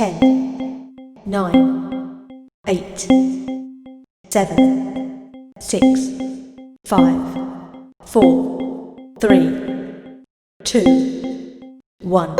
10, 9, 8, 7, 6, 5, 4, 3, 2, 1.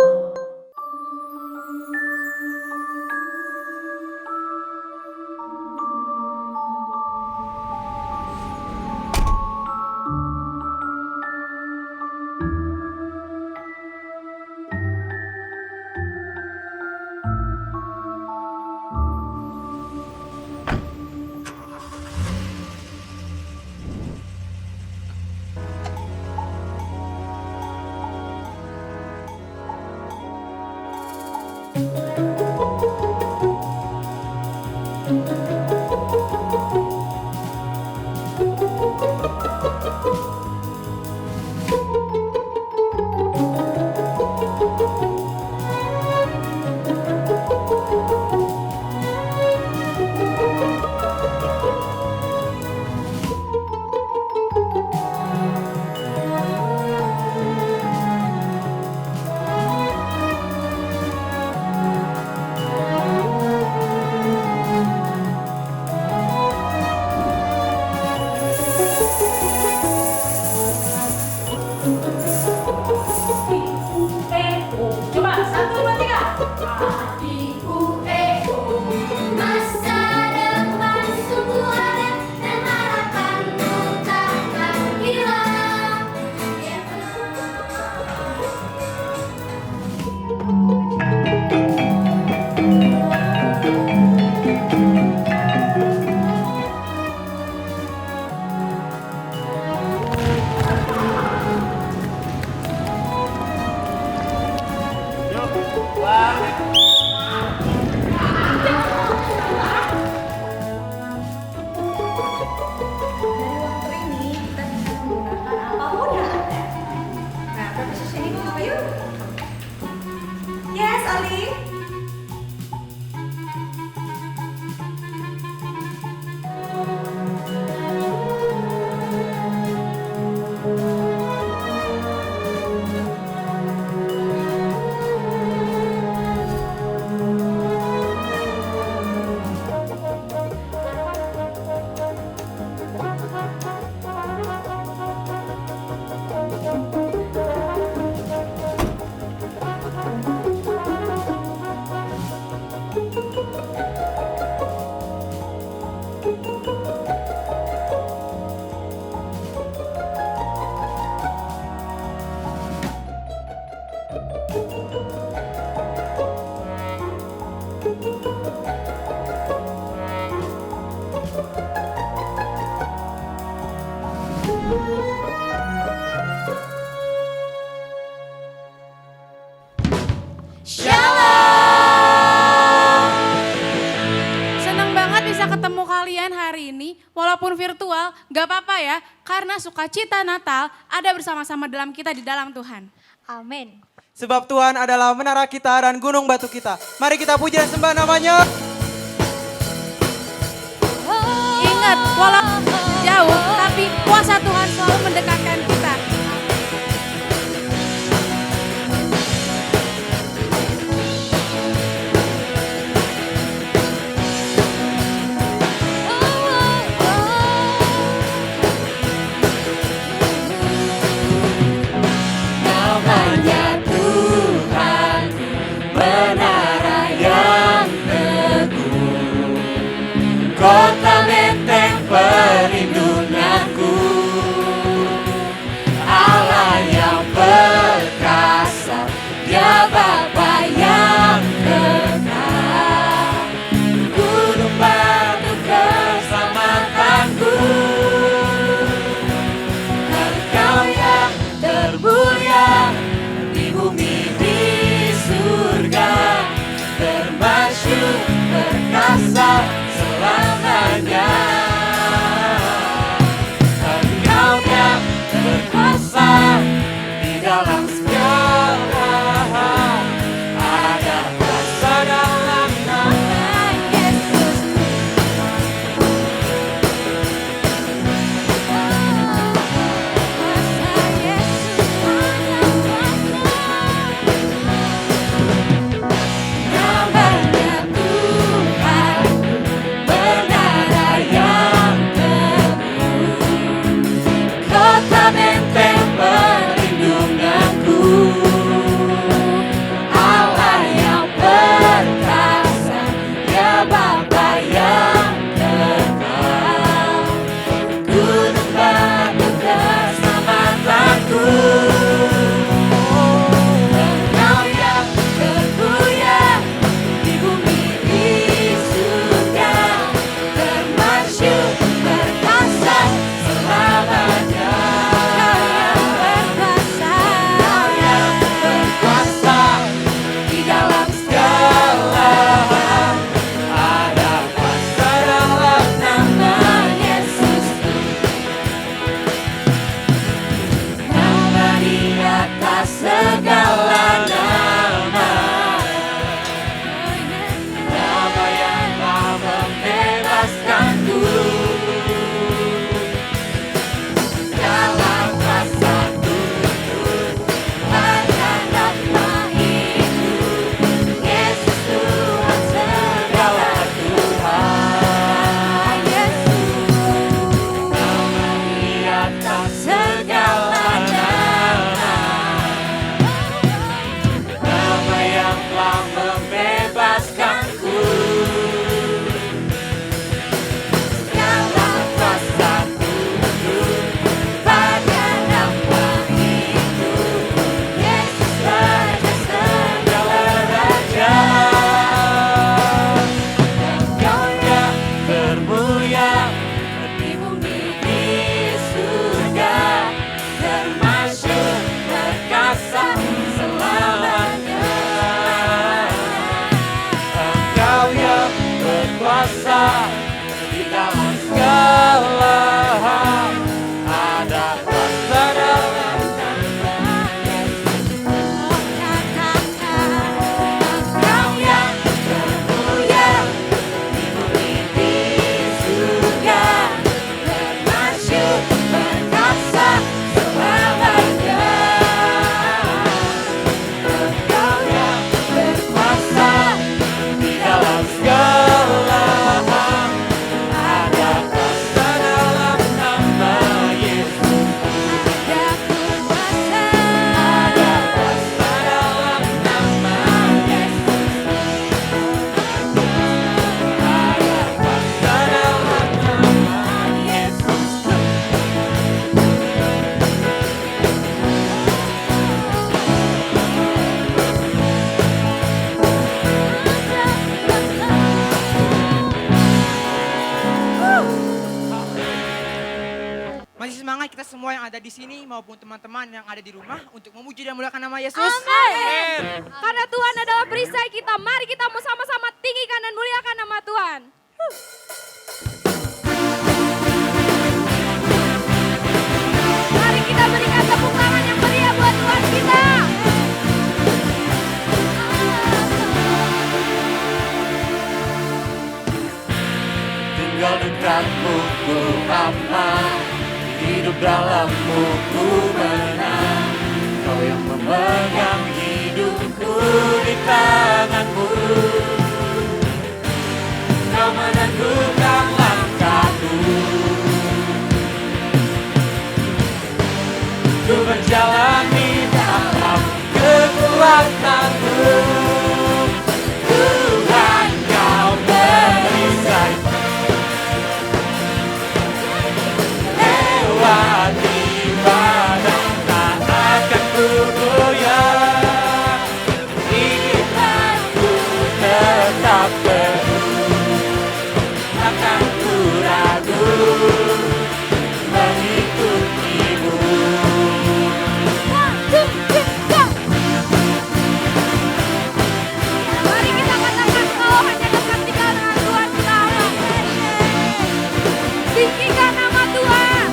Coba 1, 2, 3. A, I, U, E, O. Masa depan sungguh ada dan harapanmu takkan hilang. Dari waktu ini kita bisa menggunakan apapun yang ada. Nah, prepositioning apa yuk? Yes, Ali. Senang banget bisa ketemu kalian hari ini, walaupun virtual, gak apa-apa ya, karena sukacita Natal ada bersama-sama dalam kita di dalam Tuhan. Amin. Sebab Tuhan adalah menara kita dan gunung batu kita. Mari kita puji dan sembah namanya. Ingat, walaupun jauh, tapi kuasa Tuhan selalu mendekatkan kita. Namanya Tuhan, menara yang teguh, kota benteng perlindunganku, Allah yang perkasa, Dia Bapa yang kekal, gunung batu keselamatanku, Engkau yang termulia di bumi di surga, termasyur perkasa selamanya. Engkau yang berkuasa di dalam segala hal, ada kuasa dalam nama Yesus. Kuasa Yesus ada kuasa. Namanya berkuasa di dalam segala hal. Ada kuasa dalam nama Yesus. Oh, katakan Kau yang termulia di bumi di surga, termasyhur perkasa selamanya. Engkau yang berkuasa di dalam segala hal. Ada kuasa dalam nama Yesus. ada kuasa. Ada kuasa dalam nama Yesus. Ada kuasa dalam nama Yesus. Masih semangat kita semua yang ada di sini maupun teman-teman yang ada di rumah untuk memuji dan muliakan nama Yesus. Amin. Karena Tuhan adalah perisai kita, mari kita mau sama-sama tinggikan dan muliakan nama Tuhan. Mari kita berikan tepuk tangan yang meriah buat Tuhan kita. Tinggal dekatmu ku aman, hidup dalammu ku menang. Kau yang memegang hidupku di tanganmu. Kau menentukan langkahku. Ku berjalan di dalam kekuatanmu. Tuhan kau perisai lewati badai, tak akan ku goyah. Imanku tetap teguh, takkan ku ragu mengikutimu. Mari kita katakan kau hanya dekat di kalangan Tuhan kita Allah. Tinggikan nama Tuhan.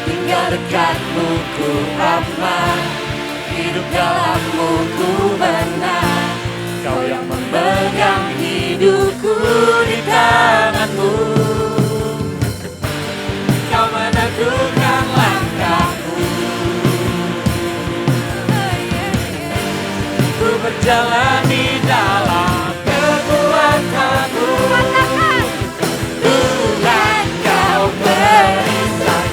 Tinggal dekatmu ku aman, hidup dalammu ku menang. Kau yang memegang hidupku di tanganmu. Kau menentukan langkahku. Ku berjalan di dalam kekuatanmu. Katakan Tuhan kau perisai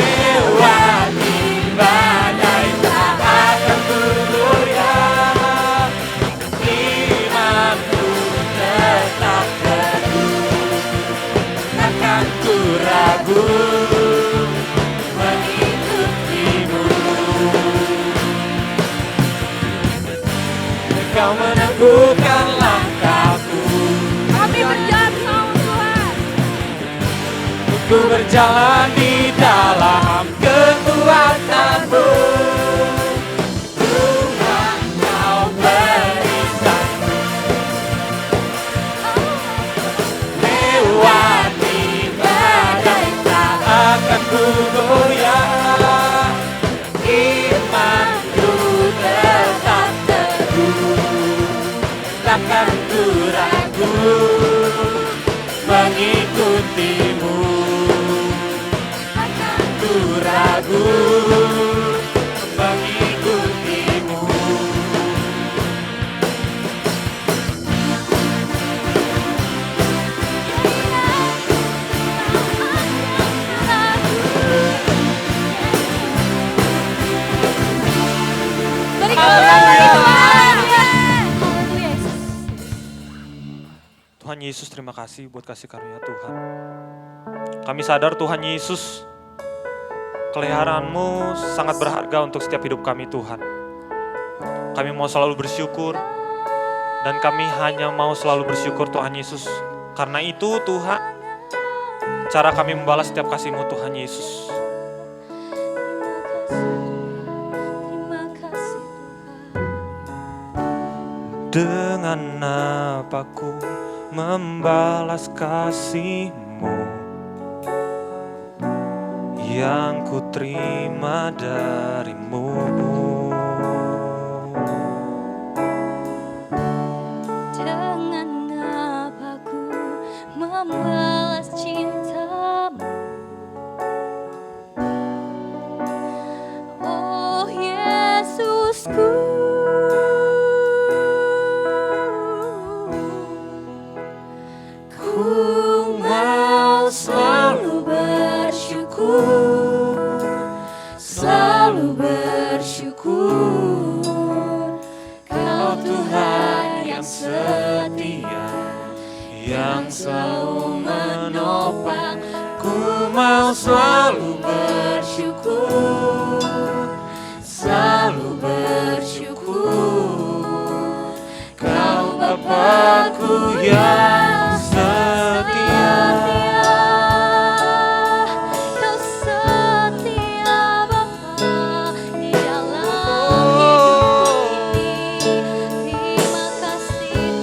lewati badai, tak akan ku goyah. Imanku tetap teguh, takkan ku ragu mengikutimu. Kau meneguhkan langkahku. kami berjalan sama Tuhan. Ku berjalan di dalam kekuatanmu. Tuhan kau perisai lewati badai, tak akan ku goyah. Imanku tetap teguh, takkan ku ragu mengikutimu. Takkan ku ragu mengikutimu. Berikan tepuk bagi Tuhan. Tuhan Yesus, terima kasih buat kasih karunia Tuhan. Kami sadar Tuhan Yesus, keliharaanmu sangat berharga untuk setiap hidup kami Tuhan. Kami mau selalu bersyukur, dan kami hanya mau selalu bersyukur Tuhan Yesus. Karena itu Tuhan, cara kami membalas setiap kasih-Mu Tuhan Yesus. Terima kasih Dengan apa ku membalas kasih-Mu yang ku terima dari-Mu? Dengan apa ku membalas cinta-Mu? Oh Yesusku, ku mau selalu bersyukur, selalu bersyukur. Kau Tuhan yang setia, yang selalu menopang. Ku mau selalu bersyukur, selalu bersyukur. Kau Bapa-Ku yang setia. Kau setia Bapa di dalam hidup ini. Terima kasih.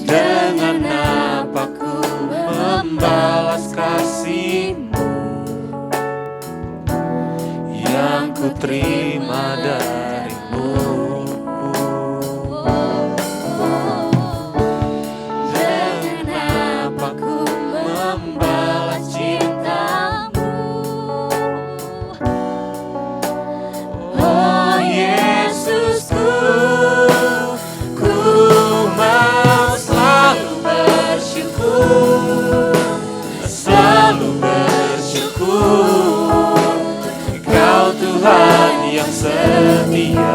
Dengan apa ku membalas kasih-Mu yang ku terima dari-Mu? Dengan apa ku membalas cinta-Mu? Oh Yesusku, ku mau selalu bersyukur, selalu bersyukur. Kau Tuhan yang setia,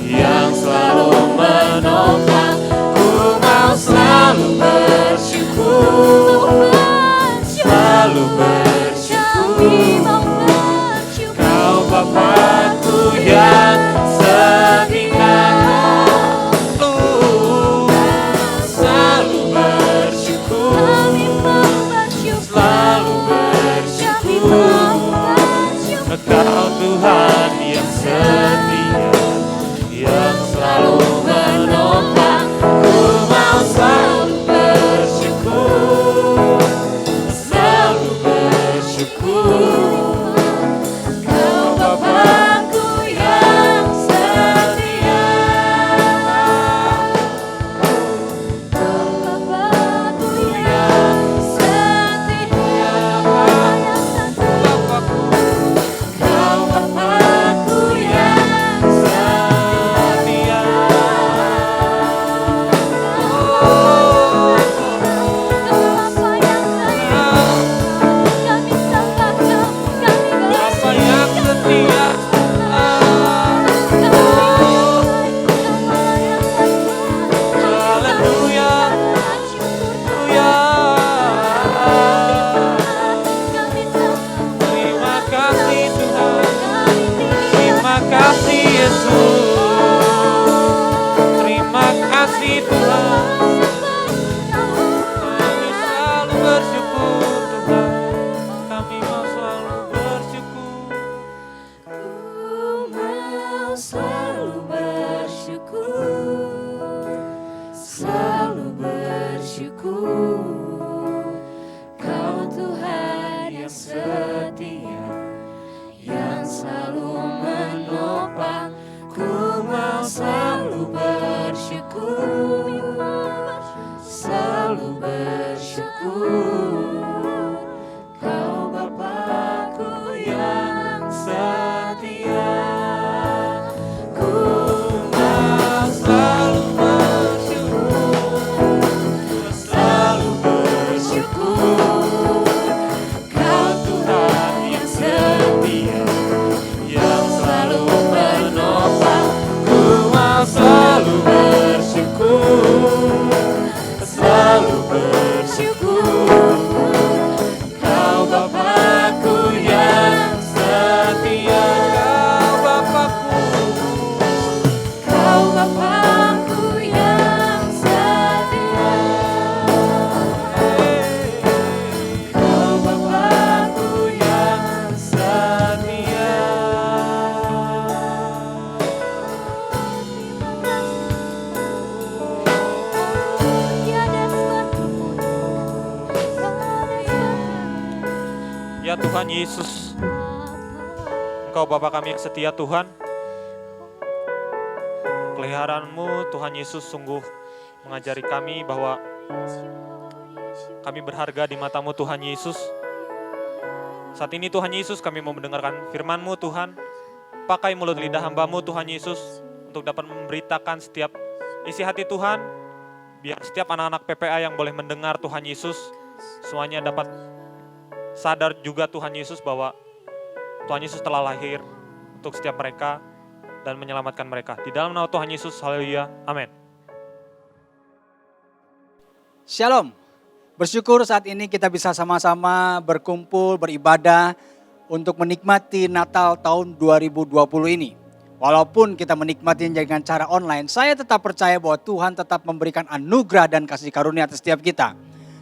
yang selalu menopang. Ku mau selalu bersyukur, selalu bersyukur. Kau Bapa-Ku yang setia, selalu bersyukur, selalu bersyukur. Kau Tuhan yang setia, yang selalu menopang. Ku mau selalu bersyukur, selalu bersyukur. Kau Bapa-Ku yang setia, Kau Bapa-Ku yang setia, Bapa-Ku. Kau Bapa-Ku yang setia. Kau Bapa yang sayang, kami sembah Ya Tuhan Yesus, Engkau Bapa kami yang setia Tuhan. Peliharaanmu Tuhan Yesus sungguh mengajari kami bahwa kami berharga di mata-Mu Tuhan Yesus. Saat ini Tuhan Yesus kami mau mendengarkan firman-Mu Tuhan. Pakai mulut lidah hamba-Mu Tuhan Yesus untuk dapat memberitakan setiap isi hati Tuhan. Biar setiap anak-anak PPA yang boleh mendengar Tuhan Yesus, semuanya dapat sadar juga Tuhan Yesus bahwa Tuhan Yesus telah lahir untuk setiap mereka dan menyelamatkan mereka. Di dalam nama Tuhan Yesus, haleluya, amin. Shalom, bersyukur saat ini kita bisa sama-sama berkumpul, beribadah untuk menikmati Natal tahun 2020 ini. Walaupun kita menikmati dengan cara online, saya tetap percaya bahwa Tuhan tetap memberikan anugerah dan kasih karunia atas setiap kita.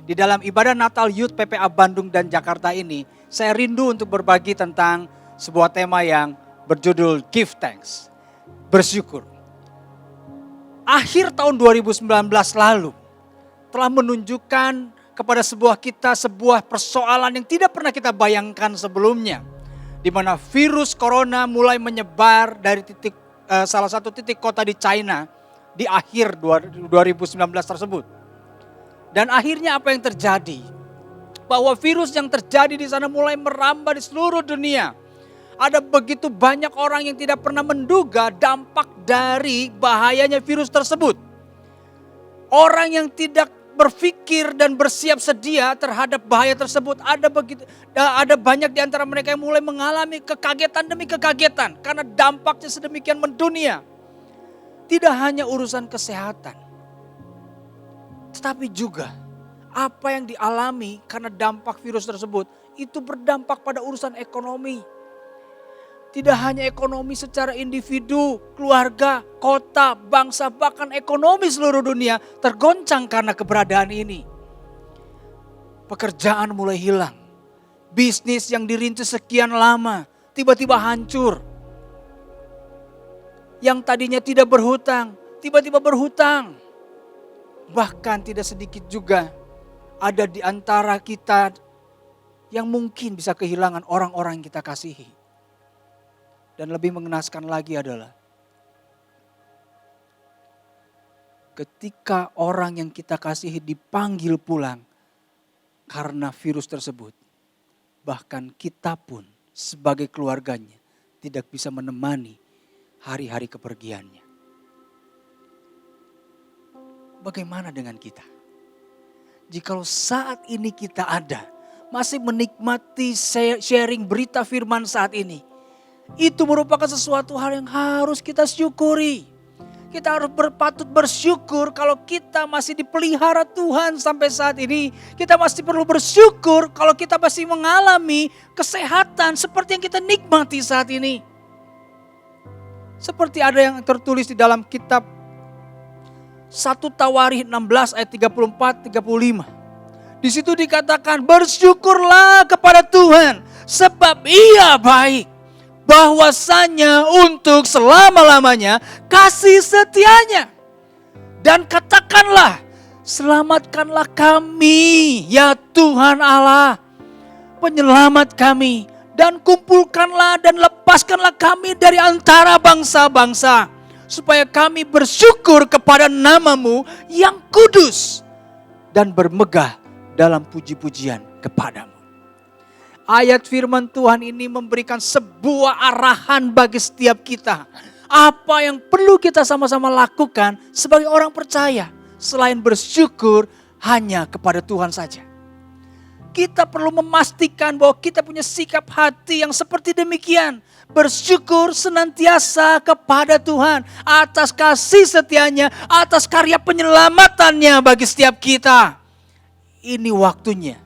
Di dalam ibadah Natal Youth PPA Bandung dan Jakarta ini, saya rindu untuk berbagi tentang sebuah tema yang berjudul Give Thanks, bersyukur. Akhir tahun 2019 lalu telah menunjukkan kepada sebuah persoalan yang tidak pernah kita bayangkan sebelumnya. Di mana virus corona mulai menyebar dari salah satu titik kota di China di akhir 2019 tersebut. Dan akhirnya apa yang terjadi? Bahwa virus yang terjadi di sana mulai merambah di seluruh dunia. Ada begitu banyak orang yang tidak pernah menduga dampak dari bahayanya virus tersebut. Orang yang tidak berpikir dan bersiap sedia terhadap bahaya tersebut. Ada banyak di antara mereka yang mulai mengalami kekagetan demi kekagetan. Karena dampaknya sedemikian mendunia. Tidak hanya urusan kesehatan. Tetapi juga apa yang dialami karena dampak virus tersebut. Itu berdampak pada urusan ekonomi. Tidak hanya ekonomi secara individu, keluarga, kota, bangsa, bahkan ekonomi seluruh dunia tergoncang karena keberadaan ini. Pekerjaan mulai hilang. Bisnis yang dirintis sekian lama tiba-tiba hancur. Yang tadinya tidak berhutang, tiba-tiba berhutang. Bahkan tidak sedikit juga ada di antara kita yang mungkin bisa kehilangan orang-orang yang kita kasihi. Dan lebih mengenaskan lagi adalah ketika orang yang kita kasihi dipanggil pulang karena virus tersebut. Bahkan kita pun sebagai keluarganya tidak bisa menemani hari-hari kepergiannya. Bagaimana dengan kita? Jikalau saat ini kita ada, masih menikmati sharing berita firman saat ini. Itu merupakan sesuatu hal yang harus kita syukuri. Kita harus patut bersyukur kalau kita masih dipelihara Tuhan sampai saat ini. Kita masih perlu bersyukur kalau kita masih mengalami kesehatan seperti yang kita nikmati saat ini. Seperti ada yang tertulis di dalam kitab 1 Tawarikh 16 ayat 34-35. Di situ dikatakan bersyukurlah kepada Tuhan sebab Ia baik. Bahwasanya untuk selama-lamanya kasih setianya. Dan katakanlah, selamatkanlah kami ya Tuhan Allah, penyelamat kami. Dan kumpulkanlah dan lepaskanlah kami dari antara bangsa-bangsa. Supaya kami bersyukur kepada nama-Mu yang kudus. Dan bermegah dalam puji-pujian kepadamu. Ayat firman Tuhan ini memberikan sebuah arahan bagi setiap kita. Apa yang perlu kita sama-sama lakukan sebagai orang percaya. Selain bersyukur hanya kepada Tuhan saja. Kita perlu memastikan bahwa kita punya sikap hati yang seperti demikian. Bersyukur senantiasa kepada Tuhan atas kasih setianya, atas karya penyelamatannya bagi setiap kita. Ini waktunya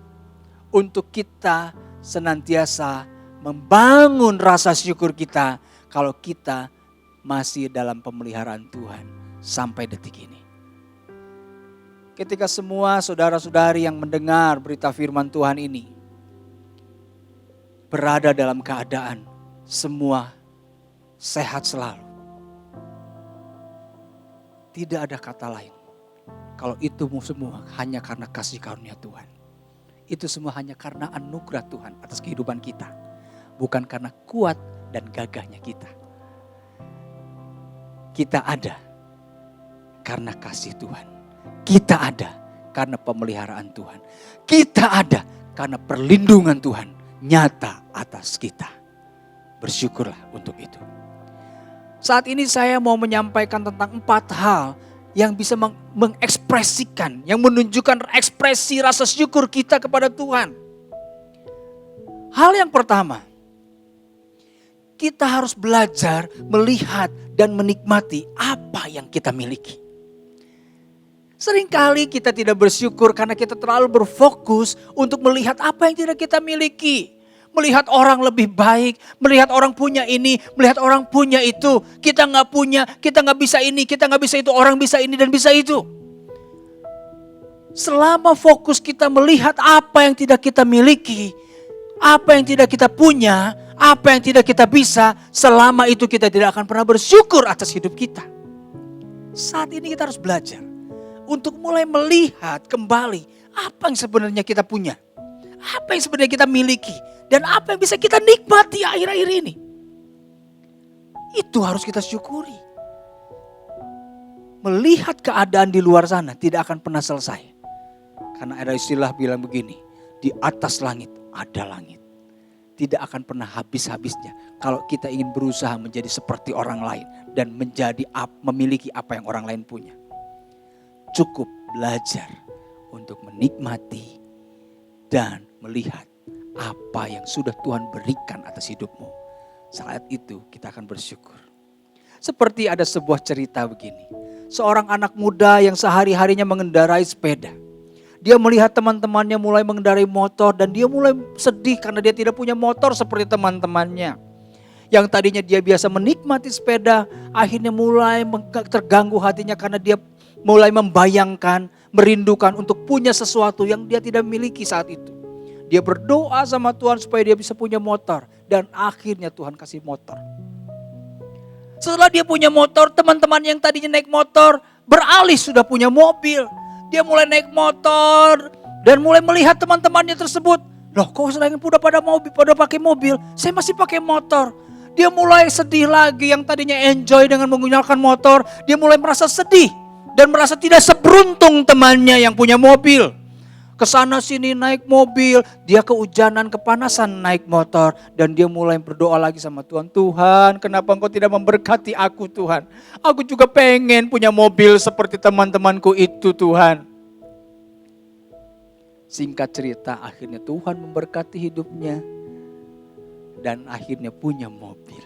untuk kita senantiasa membangun rasa syukur kita kalau kita masih dalam pemeliharaan Tuhan sampai detik ini. Ketika semua saudara-saudari yang mendengar berita firman Tuhan ini berada dalam keadaan semua sehat selalu. Tidak ada kata lain kalau itu semua hanya karena kasih karunia Tuhan. itu semua hanya karena anugerah Tuhan atas kehidupan kita. Bukan karena kuat dan gagahnya kita. Kita ada karena kasih Tuhan. Kita ada karena pemeliharaan Tuhan. Kita ada karena perlindungan Tuhan nyata atas kita. Bersyukurlah untuk itu. Saat ini saya mau menyampaikan tentang 4 hal yang bisa mengekspresikan, yang menunjukkan ekspresi rasa syukur kita kepada Tuhan. Hal yang pertama, kita harus belajar melihat dan menikmati apa yang kita miliki. Seringkali kita tidak bersyukur karena kita terlalu berfokus untuk melihat apa yang tidak kita miliki. Melihat orang lebih baik, melihat orang punya ini, melihat orang punya itu. Kita nggak punya, kita nggak bisa ini, kita nggak bisa itu, orang bisa ini dan bisa itu. Selama fokus kita melihat apa yang tidak kita miliki, apa yang tidak kita punya, apa yang tidak kita bisa, selama itu kita tidak akan pernah bersyukur atas hidup kita. Saat ini kita harus belajar untuk mulai melihat kembali apa yang sebenarnya kita punya. Apa yang sebenarnya kita miliki. Dan apa yang bisa kita nikmati akhir-akhir ini. Itu harus kita syukuri. Melihat keadaan di luar sana tidak akan pernah selesai. Karena ada istilah bilang begini. Di atas langit ada langit. Tidak akan pernah habis-habisnya. Kalau kita ingin berusaha menjadi seperti orang lain. Dan memiliki apa yang orang lain punya. Cukup belajar untuk menikmati dan melihat apa yang sudah Tuhan berikan atas hidupmu. Saat itu kita akan bersyukur. Seperti ada sebuah cerita begini. Seorang anak muda yang sehari-harinya mengendarai sepeda. Dia melihat teman-temannya mulai mengendarai motor dan dia mulai sedih karena dia tidak punya motor seperti teman-temannya. Yang tadinya dia biasa menikmati sepeda, akhirnya mulai terganggu hatinya karena dia mulai membayangkan, merindukan untuk punya sesuatu yang dia tidak miliki saat itu. Dia berdoa sama Tuhan supaya dia bisa punya motor. Dan akhirnya Tuhan kasih motor. Setelah dia punya motor, teman-teman yang tadinya naik motor beralih sudah punya mobil. Dia mulai naik motor dan mulai melihat teman-temannya tersebut. Loh kok selain udah pada pakai mobil, saya masih pakai motor. Dia mulai sedih lagi, yang tadinya enjoy dengan menggunakan motor. Dia mulai merasa sedih dan merasa tidak seberuntung temannya yang punya mobil. Kesana sini naik mobil, dia kehujanan, kepanasan naik motor. Dan dia mulai berdoa lagi sama Tuhan. Tuhan, kenapa Engkau tidak memberkati aku Tuhan? Aku juga pengen punya mobil seperti teman-temanku itu Tuhan. Singkat cerita, akhirnya Tuhan memberkati hidupnya. Dan akhirnya punya mobil.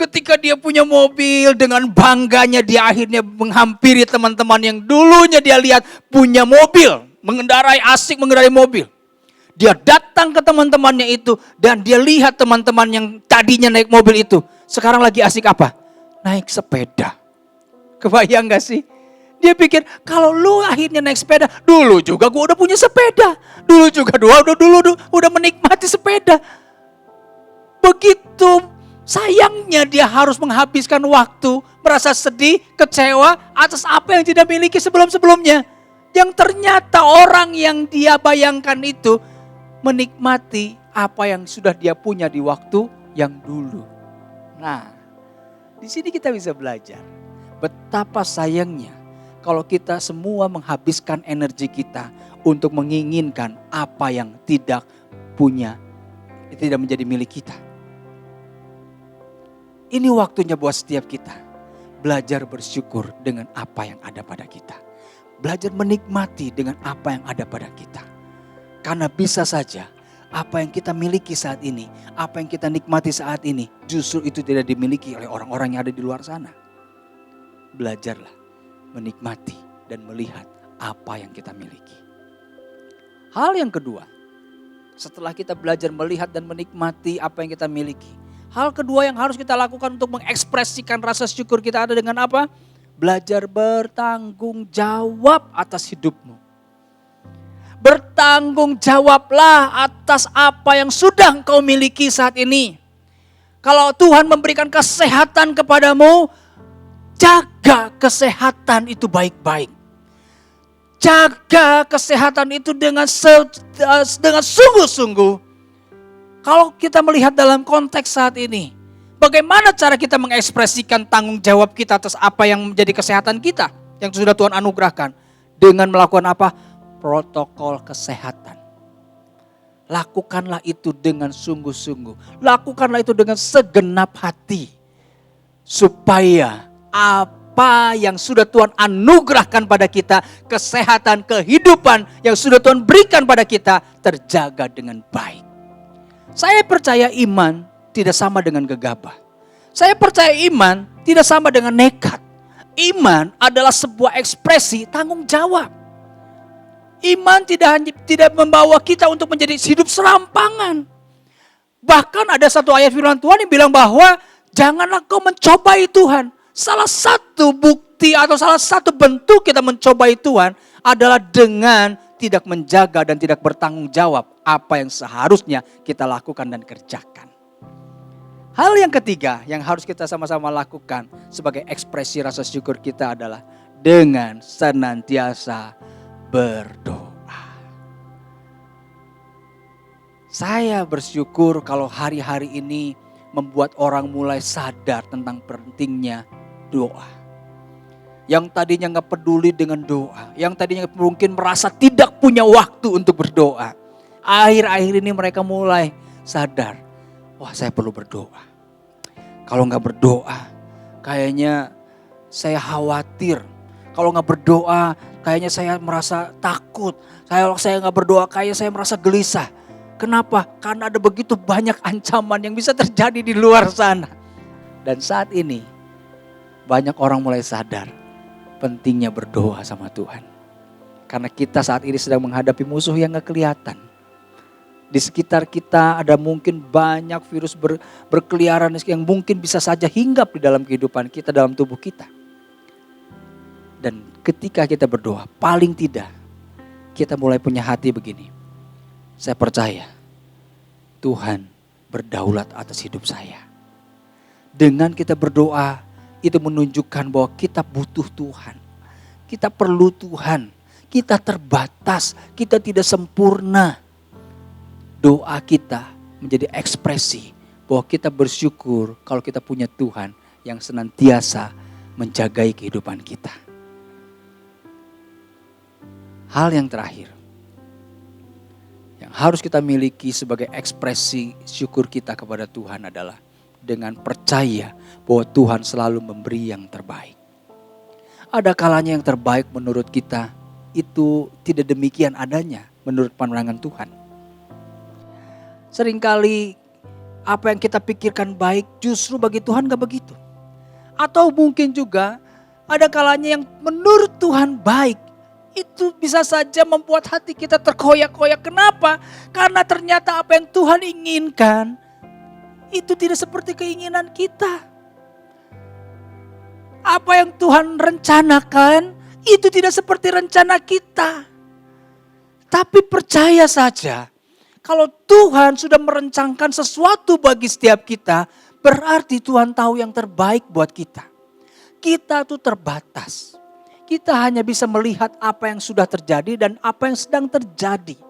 Ketika dia punya mobil, dengan bangganya dia akhirnya menghampiri teman-teman yang dulunya dia lihat punya mobil. Asik mengendarai mobil. Dia datang ke teman-temannya itu dan dia lihat teman-teman yang tadinya naik mobil itu. Sekarang lagi asik apa? Naik sepeda. Kebayang gak sih? Dia pikir kalau lu akhirnya naik sepeda, dulu juga gua udah punya sepeda. Dulu juga udah menikmati sepeda. Begitu sayangnya dia harus menghabiskan waktu, merasa sedih, kecewa atas apa yang tidak miliki sebelum-sebelumnya. Yang ternyata orang yang dia bayangkan itu menikmati apa yang sudah dia punya di waktu yang dulu. Nah, di sini kita bisa belajar betapa sayangnya kalau kita semua menghabiskan energi kita untuk menginginkan apa yang tidak menjadi milik kita. Ini waktunya buat setiap kita belajar bersyukur dengan apa yang ada pada kita. Belajar menikmati dengan apa yang ada pada kita. Karena bisa saja apa yang kita miliki saat ini, apa yang kita nikmati saat ini, justru itu tidak dimiliki oleh orang-orang yang ada di luar sana. Belajarlah menikmati dan melihat apa yang kita miliki. Hal yang kedua, setelah kita belajar melihat dan menikmati apa yang kita miliki, hal kedua yang harus kita lakukan untuk mengekspresikan rasa syukur kita ada dengan apa? Belajar bertanggung jawab atas hidupmu. Bertanggung jawablah atas apa yang sudah engkau miliki saat ini. Kalau Tuhan memberikan kesehatan kepadamu, jaga kesehatan itu baik-baik. jaga kesehatan itu dengan sungguh-sungguh. Kalau kita melihat dalam konteks saat ini, bagaimana cara kita mengekspresikan tanggung jawab kita atas apa yang menjadi kesehatan kita yang sudah Tuhan anugerahkan? Dengan melakukan apa? Protokol kesehatan. Lakukanlah itu dengan sungguh-sungguh. Lakukanlah itu dengan segenap hati. Supaya apa yang sudah Tuhan anugerahkan pada kita, kesehatan, kehidupan yang sudah Tuhan berikan pada kita, terjaga dengan baik. Saya percaya iman tidak sama dengan gegabah. Saya percaya iman tidak sama dengan nekat. Iman adalah sebuah ekspresi tanggung jawab. Iman tidak membawa kita untuk menjadi hidup serampangan. Bahkan ada satu ayat firman Tuhan yang bilang bahwa janganlah kau mencobai Tuhan. Salah satu bukti atau salah satu bentuk kita mencobai Tuhan adalah dengan tidak menjaga dan tidak bertanggung jawab apa yang seharusnya kita lakukan dan kerjakan. Hal yang ketiga yang harus kita sama-sama lakukan sebagai ekspresi rasa syukur kita adalah dengan senantiasa berdoa. Saya bersyukur kalau hari-hari ini membuat orang mulai sadar tentang pentingnya doa. Yang tadinya gak peduli dengan doa, yang tadinya mungkin merasa tidak punya waktu untuk berdoa. Akhir-akhir ini mereka mulai sadar, wah saya perlu berdoa. Kalau gak berdoa, kayaknya saya khawatir. Kalau gak berdoa, kayaknya saya merasa takut. Kalau saya gak berdoa, kayaknya saya merasa gelisah. Kenapa? Karena ada begitu banyak ancaman yang bisa terjadi di luar sana. Dan saat ini, banyak orang mulai sadar pentingnya berdoa sama Tuhan. Karena kita saat ini sedang menghadapi musuh yang gak kelihatan. Di sekitar kita ada mungkin banyak virus berkeliaran yang mungkin bisa saja hinggap di dalam kehidupan kita, dalam tubuh kita. Dan ketika kita berdoa, paling tidak kita mulai punya hati begini. Saya percaya Tuhan berdaulat atas hidup saya. Dengan kita berdoa, itu menunjukkan bahwa kita butuh Tuhan. Kita perlu Tuhan. Kita terbatas, kita tidak sempurna. Doa kita menjadi ekspresi bahwa kita bersyukur kalau kita punya Tuhan yang senantiasa menjagai kehidupan kita. Hal yang terakhir yang harus kita miliki sebagai ekspresi syukur kita kepada Tuhan adalah dengan percaya bahwa Tuhan selalu memberi yang terbaik. Ada kalanya yang terbaik menurut kita itu tidak demikian adanya menurut pandangan Tuhan. Seringkali apa yang kita pikirkan baik justru bagi Tuhan gak begitu. Atau mungkin juga ada kalanya yang menurut Tuhan baik. Itu bisa saja membuat hati kita terkoyak-koyak. Kenapa? Karena ternyata apa yang Tuhan inginkan itu tidak seperti keinginan kita. Apa yang Tuhan rencanakan itu tidak seperti rencana kita. Tapi percaya saja, kalau Tuhan sudah merencanakan sesuatu bagi setiap kita, berarti Tuhan tahu yang terbaik buat kita. Kita tuh terbatas. Kita hanya bisa melihat apa yang sudah terjadi dan apa yang sedang terjadi.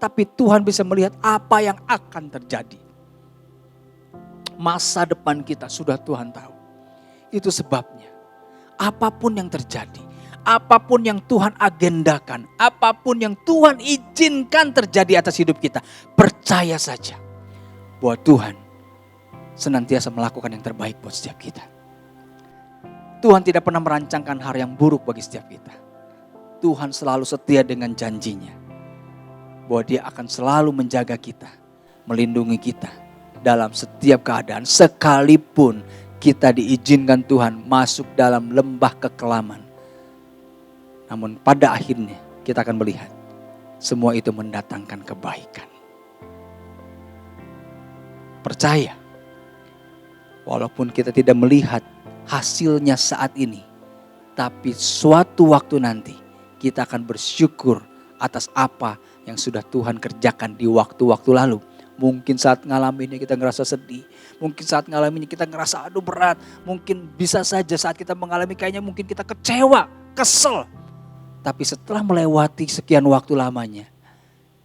Tapi Tuhan bisa melihat apa yang akan terjadi. Masa depan kita sudah Tuhan tahu. Itu sebabnya apapun yang terjadi, apapun yang Tuhan agendakan, apapun yang Tuhan izinkan terjadi atas hidup kita, percaya saja bahwa Tuhan senantiasa melakukan yang terbaik buat setiap kita. Tuhan tidak pernah merancangkan hal yang buruk bagi setiap kita. Tuhan selalu setia dengan janjinya bahwa Dia akan selalu menjaga kita, melindungi kita dalam setiap keadaan, sekalipun kita diizinkan Tuhan masuk dalam lembah kekelaman. Namun pada akhirnya kita akan melihat semua itu mendatangkan kebaikan. Percaya, walaupun kita tidak melihat hasilnya saat ini, tapi suatu waktu nanti kita akan bersyukur atas apa yang sudah Tuhan kerjakan di waktu-waktu lalu. Mungkin saat ngalaminnya kita ngerasa sedih. Mungkin saat ngalaminnya kita ngerasa aduh berat. Mungkin bisa saja saat kita mengalami kayaknya mungkin kita kecewa, kesel. Tapi setelah melewati sekian waktu lamanya,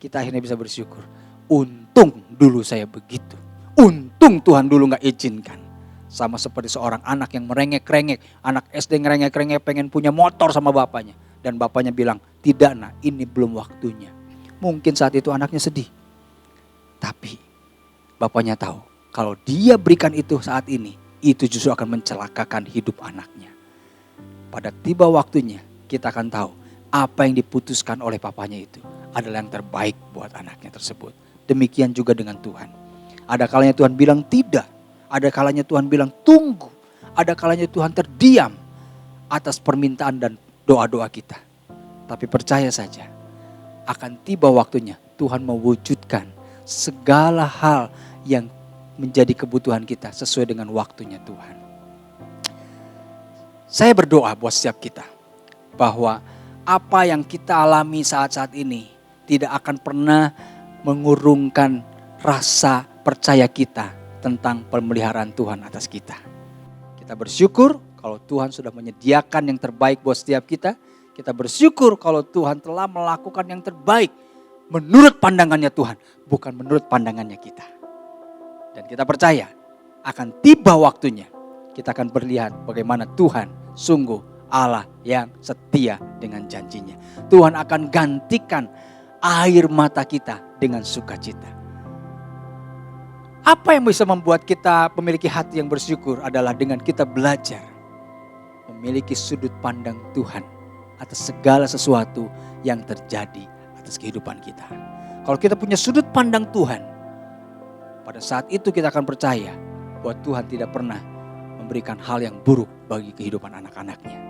kita akhirnya bisa bersyukur. Untung dulu saya begitu. Untung Tuhan dulu gak izinkan. Sama seperti seorang anak yang merengek-rengek. Anak SD ngerengek-rengek pengen punya motor sama bapaknya. Dan bapaknya bilang, tidak nak, ini belum waktunya. Mungkin saat itu anaknya sedih. Tapi bapaknya tahu, kalau dia berikan itu saat ini, itu justru akan mencelakakan hidup anaknya. Pada tiba waktunya, kita akan tahu apa yang diputuskan oleh papanya itu adalah yang terbaik buat anaknya tersebut. Demikian juga dengan Tuhan. Ada kalanya Tuhan bilang tidak. Ada kalanya Tuhan bilang tunggu. Ada kalanya Tuhan terdiam atas permintaan dan doa-doa kita. Tapi percaya saja, akan tiba waktunya Tuhan mewujudkan segala hal yang menjadi kebutuhan kita sesuai dengan waktunya Tuhan. Saya berdoa buat setiap kita bahwa apa yang kita alami saat-saat ini tidak akan pernah mengurungkan rasa percaya kita tentang pemeliharaan Tuhan atas kita. Kita bersyukur kalau Tuhan sudah menyediakan yang terbaik buat setiap kita. Kita bersyukur kalau Tuhan telah melakukan yang terbaik menurut pandangannya Tuhan, bukan menurut pandangannya kita. Dan kita percaya akan tiba waktunya kita akan berlihat bagaimana Tuhan sungguh Allah yang setia dengan janjinya. Tuhan akan gantikan air mata kita dengan sukacita. Apa yang bisa membuat kita memiliki hati yang bersyukur adalah dengan kita belajar memiliki sudut pandang Tuhan atas segala sesuatu yang terjadi atas kehidupan kita. Kalau kita punya sudut pandang Tuhan, pada saat itu kita akan percaya bahwa Tuhan tidak pernah memberikan hal yang buruk bagi kehidupan anak-anaknya.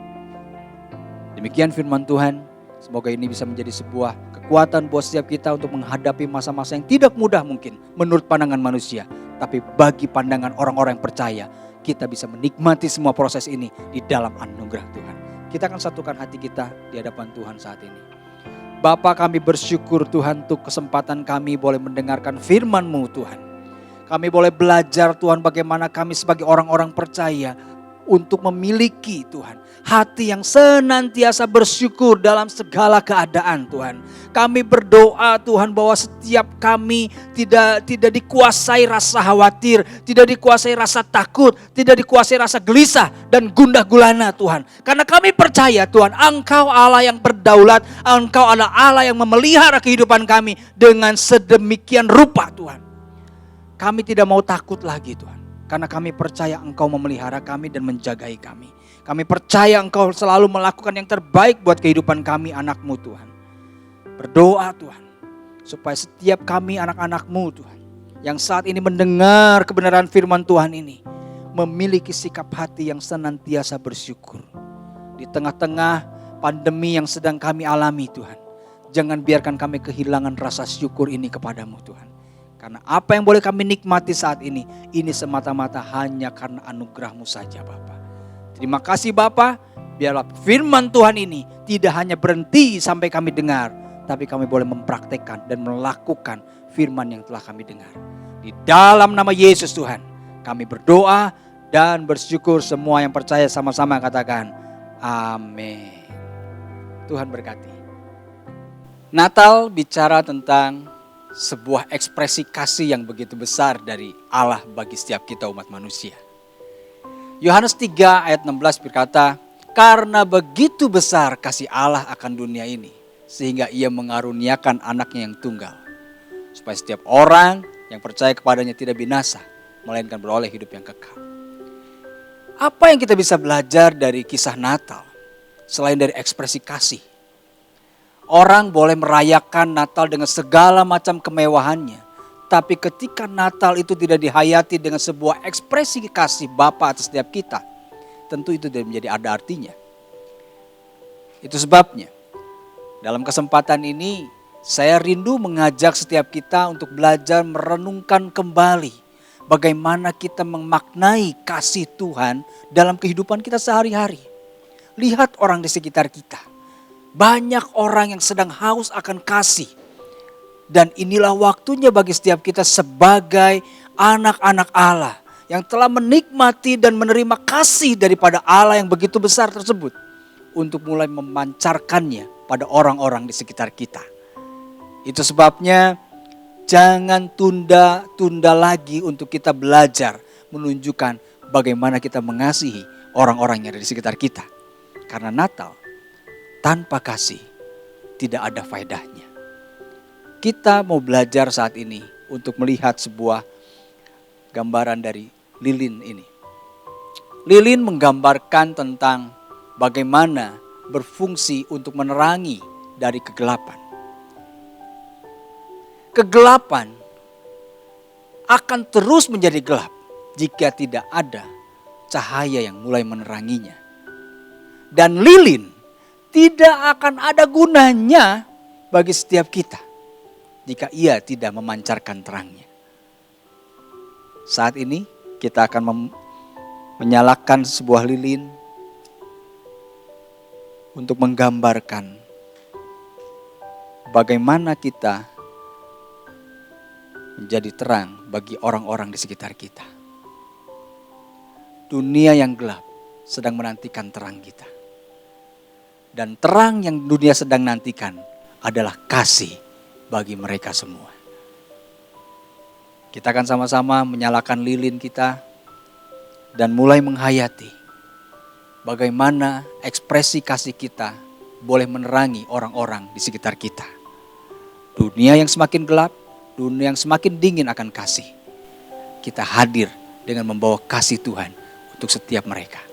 Demikian firman Tuhan. Semoga ini bisa menjadi sebuah kekuatan buat setiap kita untuk menghadapi masa-masa yang tidak mudah mungkin menurut pandangan manusia. Tapi bagi pandangan orang-orang yang percaya, kita bisa menikmati semua proses ini di dalam anugerah Tuhan. Kita akan satukan hati kita di hadapan Tuhan saat ini. Bapa, kami bersyukur Tuhan untuk kesempatan kami boleh mendengarkan firman-Mu Tuhan. Kami boleh belajar Tuhan bagaimana kami sebagai orang-orang percaya untuk memiliki Tuhan hati yang senantiasa bersyukur dalam segala keadaan Tuhan. Kami berdoa Tuhan bahwa setiap kami tidak dikuasai rasa khawatir, tidak dikuasai rasa takut, tidak dikuasai rasa gelisah dan gundah gulana Tuhan. Karena kami percaya Tuhan, Engkau Allah yang berdaulat, Engkau adalah Allah yang memelihara kehidupan kami dengan sedemikian rupa Tuhan. Kami tidak mau takut lagi Tuhan. Karena kami percaya Engkau memelihara kami dan menjagai kami. Kami percaya Engkau selalu melakukan yang terbaik buat kehidupan kami anak-Mu Tuhan. Berdoa Tuhan, supaya setiap kami anak-anak-Mu Tuhan, yang saat ini mendengar kebenaran firman Tuhan ini, memiliki sikap hati yang senantiasa bersyukur. Di tengah-tengah pandemi yang sedang kami alami Tuhan, jangan biarkan kami kehilangan rasa syukur ini kepada-Mu Tuhan. Karena apa yang boleh kami nikmati saat ini semata-mata hanya karena anugerah-Mu saja Bapa. Terima kasih Bapa, biarlah firman Tuhan ini tidak hanya berhenti sampai kami dengar, tapi kami boleh mempraktekkan dan melakukan firman yang telah kami dengar. Di dalam nama Yesus Tuhan, kami berdoa dan bersyukur. Semua yang percaya sama-sama katakan amin. Tuhan berkati. Natal bicara tentang sebuah ekspresi kasih yang begitu besar dari Allah bagi setiap kita umat manusia. Yohanes 3 ayat 16 berkata, karena begitu besar kasih Allah akan dunia ini, sehingga ia mengaruniakan anaknya yang tunggal, supaya setiap orang yang percaya kepadanya tidak binasa, melainkan beroleh hidup yang kekal. Apa yang kita bisa belajar dari kisah Natal, selain dari ekspresi kasih? Orang boleh merayakan Natal dengan segala macam kemewahannya. Tapi ketika Natal itu tidak dihayati dengan sebuah ekspresi kasih Bapa atas setiap kita, tentu itu tidak menjadi ada artinya. Itu sebabnya dalam kesempatan ini saya rindu mengajak setiap kita untuk belajar merenungkan kembali bagaimana kita memaknai kasih Tuhan dalam kehidupan kita sehari-hari. Lihat orang di sekitar kita. Banyak orang yang sedang haus akan kasih. Dan inilah waktunya bagi setiap kita sebagai anak-anak Allah yang telah menikmati dan menerima kasih daripada Allah yang begitu besar tersebut, untuk mulai memancarkannya pada orang-orang di sekitar kita. Itu sebabnya jangan tunda-tunda lagi untuk kita belajar menunjukkan bagaimana kita mengasihi orang-orang yang ada di sekitar kita. Karena Natal tanpa kasih tidak ada faedahnya. Kita mau belajar saat ini untuk melihat sebuah gambaran dari lilin ini. Lilin menggambarkan tentang bagaimana berfungsi untuk menerangi dari kegelapan. Kegelapan akan terus menjadi gelap jika tidak ada cahaya yang mulai meneranginya. Dan lilin tidak akan ada gunanya bagi setiap kita jika ia tidak memancarkan terangnya. Saat ini kita akan menyalakan sebuah lilin untuk menggambarkan bagaimana kita menjadi terang bagi orang-orang di sekitar kita. Dunia yang gelap sedang menantikan terang kita. Dan terang yang dunia sedang nantikan adalah kasih bagi mereka semua. Kita akan sama-sama menyalakan lilin kita dan mulai menghayati bagaimana ekspresi kasih kita boleh menerangi orang-orang di sekitar kita. Dunia yang semakin gelap, dunia yang semakin dingin akan kasih. Kita hadir dengan membawa kasih Tuhan untuk setiap mereka.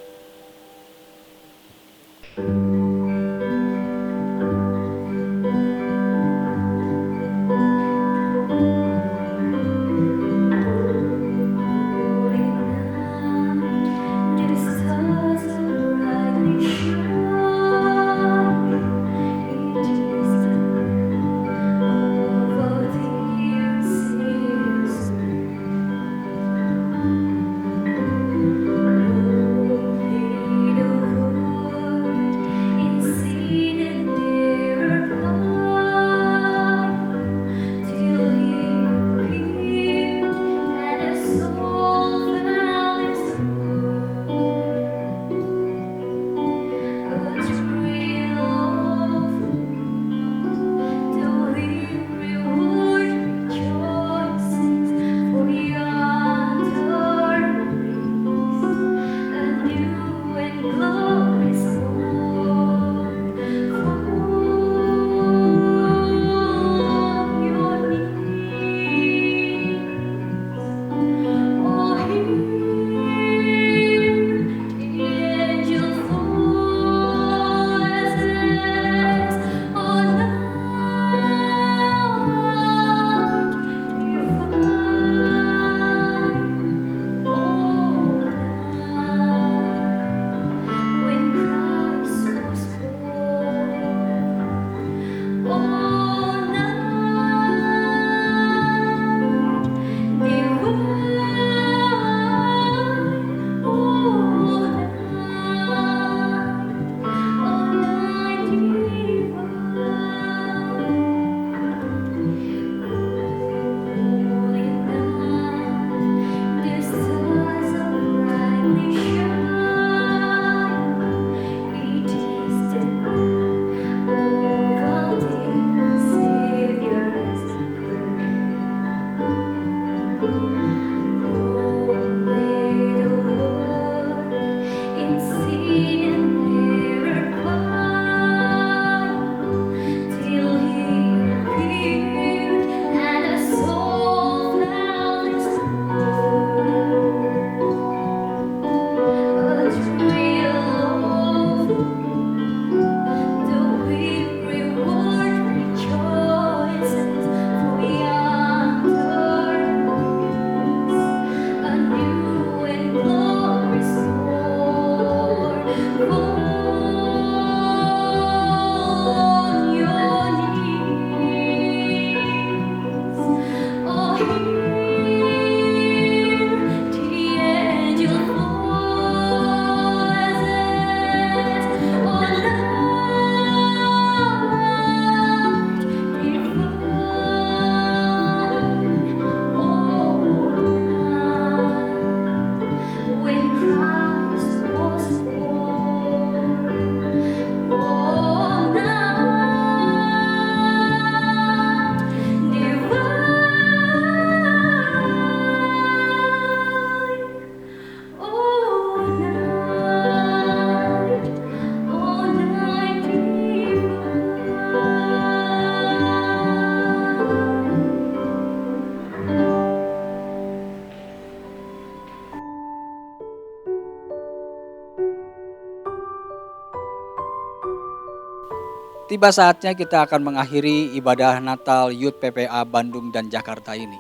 Tiba saatnya kita akan mengakhiri ibadah Natal Youth PPA Bandung dan Jakarta ini.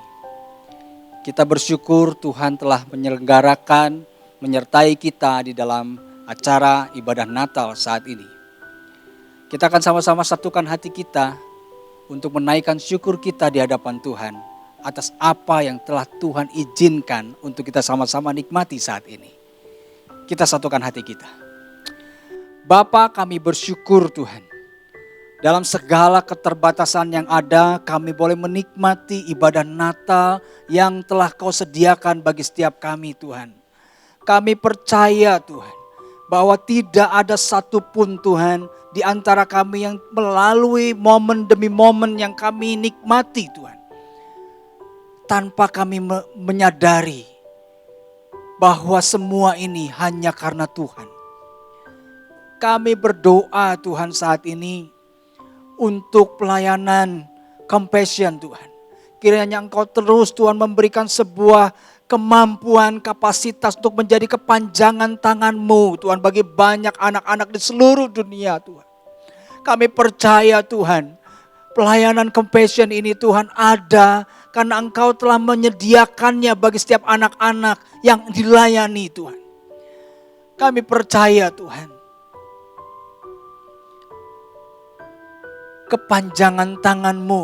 Kita bersyukur Tuhan telah menyelenggarakan, menyertai kita di dalam acara ibadah Natal saat ini. Kita akan sama-sama satukan hati kita untuk menaikkan syukur kita di hadapan Tuhan atas apa yang telah Tuhan izinkan untuk kita sama-sama nikmati saat ini. Kita satukan hati kita. Bapa, kami bersyukur Tuhan. Dalam segala keterbatasan yang ada, kami boleh menikmati ibadah Natal yang telah Kau sediakan bagi setiap kami Tuhan. Kami percaya Tuhan, bahwa tidak ada satupun Tuhan di antara kami yang melalui momen demi momen yang kami nikmati Tuhan. Tanpa kami menyadari bahwa semua ini hanya karena Tuhan. Kami berdoa Tuhan saat ini untuk pelayanan compassion Tuhan. Kiranya Engkau terus Tuhan memberikan sebuah kemampuan, kapasitas untuk menjadi kepanjangan tangan-Mu Tuhan bagi banyak anak-anak di seluruh dunia Tuhan. Kami percaya Tuhan, pelayanan compassion ini Tuhan ada karena Engkau telah menyediakannya bagi setiap anak-anak yang dilayani Tuhan. Kami percaya Tuhan, kepanjangan tangan-Mu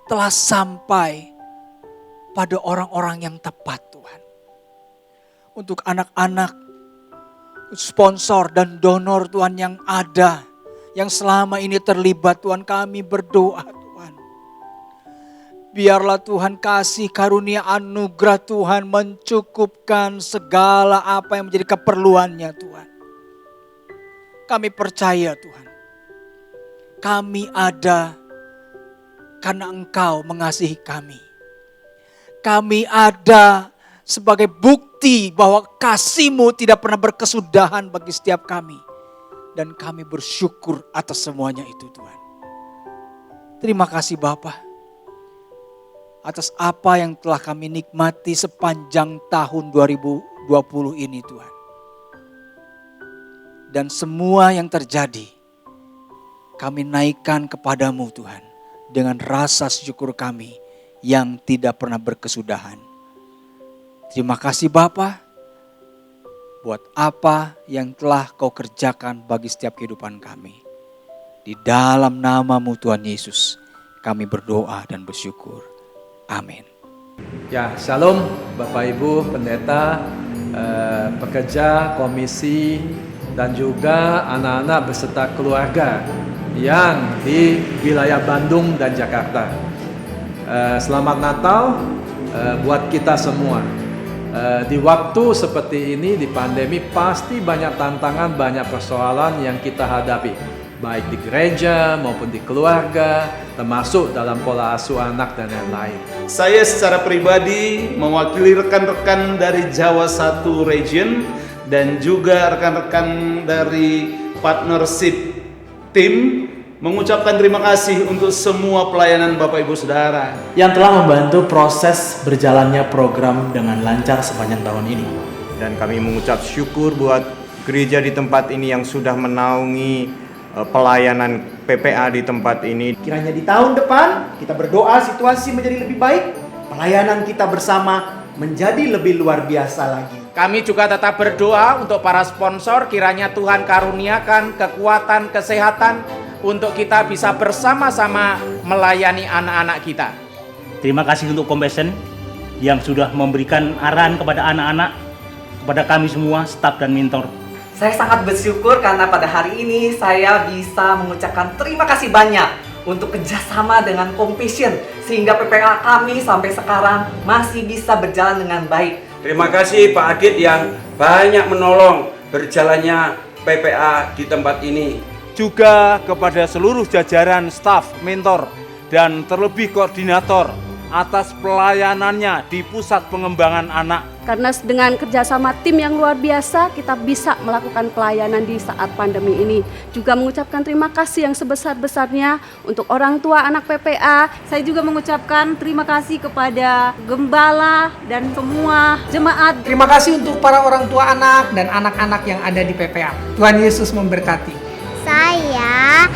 telah sampai pada orang-orang yang tepat Tuhan. Untuk anak-anak, sponsor dan donor Tuhan yang ada, yang selama ini terlibat Tuhan, kami berdoa Tuhan. Biarlah Tuhan kasih karunia anugerah Tuhan mencukupkan segala apa yang menjadi keperluannya Tuhan. Kami percaya Tuhan, kami ada karena Engkau mengasihi kami. Kami ada sebagai bukti bahwa kasih-Mu tidak pernah berkesudahan bagi setiap kami. Dan kami bersyukur atas semuanya itu Tuhan. Terima kasih Bapa atas apa yang telah kami nikmati sepanjang tahun 2020 ini Tuhan. Dan semua yang terjadi kami naikkan kepadamu Tuhan dengan rasa syukur kami yang tidak pernah berkesudahan. Terima kasih Bapa buat apa yang telah Kau kerjakan bagi setiap kehidupan kami. Di dalam nama-Mu Tuhan Yesus kami berdoa dan bersyukur. Amin. Ya, shalom Bapak Ibu pendeta, pekerja, komisi, dan juga anak-anak beserta keluarga yang di wilayah Bandung dan Jakarta. Selamat Natal buat kita semua. Di waktu seperti ini, di pandemi, pasti banyak tantangan, banyak persoalan yang kita hadapi. Baik di gereja maupun di keluarga, termasuk dalam pola asuh anak dan lain-lain. Saya secara pribadi mewakili rekan-rekan dari Jawa 1 Region dan juga rekan-rekan dari partnership tim mengucapkan terima kasih untuk semua pelayanan Bapak Ibu Saudara yang telah membantu proses berjalannya program dengan lancar sepanjang tahun ini. Dan kami mengucap syukur buat gereja di tempat ini yang sudah menaungi pelayanan PPA di tempat ini. Kiranya di tahun depan kita berdoa situasi menjadi lebih baik, pelayanan kita bersama menjadi lebih luar biasa lagi. Kami juga tetap berdoa untuk para sponsor, kiranya Tuhan karuniakan kekuatan, kesehatan untuk kita bisa bersama-sama melayani anak-anak kita. Terima kasih untuk Compassion yang sudah memberikan arahan kepada anak-anak, kepada kami semua, staf dan mentor. Saya sangat bersyukur karena pada hari ini saya bisa mengucapkan terima kasih banyak untuk kerjasama dengan Compassion sehingga PPA kami sampai sekarang masih bisa berjalan dengan baik. Terima kasih Pak Adit yang banyak menolong berjalannya PPA di tempat ini. Juga kepada seluruh jajaran staf, mentor, dan terlebih koordinator atas pelayanannya di pusat pengembangan anak. Karena dengan kerjasama tim yang luar biasa, kita bisa melakukan pelayanan di saat pandemi ini. Juga mengucapkan terima kasih yang sebesar-besarnya untuk orang tua anak PPA. Saya juga mengucapkan terima kasih kepada gembala dan semua jemaat. Terima kasih untuk para orang tua anak dan anak-anak yang ada di PPA. Tuhan Yesus memberkati. Saya saya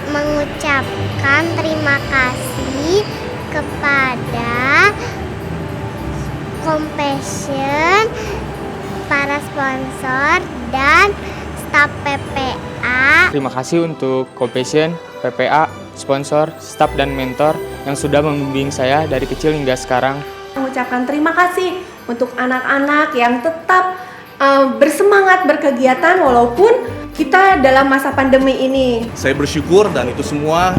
mengucapkan terima kasih kepada Compassion, para sponsor, dan staf PPA. Terima kasih untuk Compassion, PPA, sponsor, staf dan mentor yang sudah membimbing saya dari kecil hingga sekarang. Mengucapkan terima kasih untuk anak-anak yang tetap bersemangat berkegiatan walaupun kita dalam masa pandemi ini. Saya bersyukur dan itu semua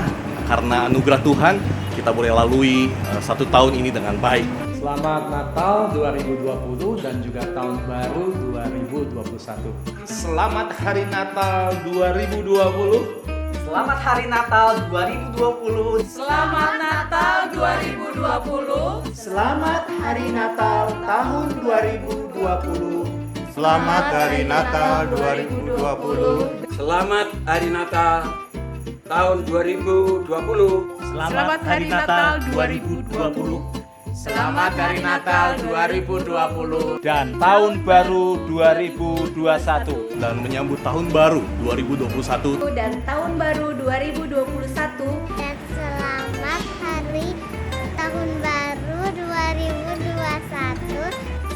karena anugerah Tuhan kita boleh lalui 1 tahun ini dengan baik. Selamat Natal 2020 dan juga Tahun Baru 2021. Selamat Hari Natal 2020. Selamat Hari Natal 2020. Selamat Natal 2020. Selamat Hari Natal tahun 2020. Selamat Hari Natal 2020. Selamat Hari Natal tahun 2020. Selamat Hari Natal 2020. Selamat Hari Natal 2020 dan Tahun Baru 2021 dan menyambut Tahun Baru 2021 dan Tahun Baru 2021 dan selamat Hari Tahun Baru 2021.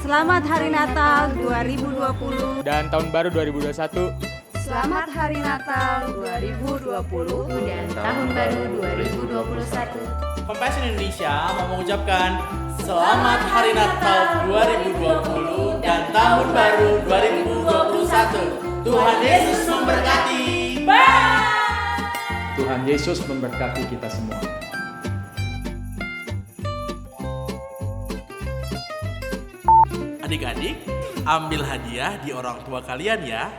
Selamat Hari Natal 2020 dan Tahun Baru 2021. Selamat Hari Natal 2020 dan Tahun Baru 2021. Compassion Indonesia mau mengucapkan Selamat Hari Natal 2020 dan Tahun Baru 2021. Tuhan Yesus memberkati. Bye. Tuhan Yesus memberkati kita semua. Adik-adik, ambil hadiah di orang tua kalian ya.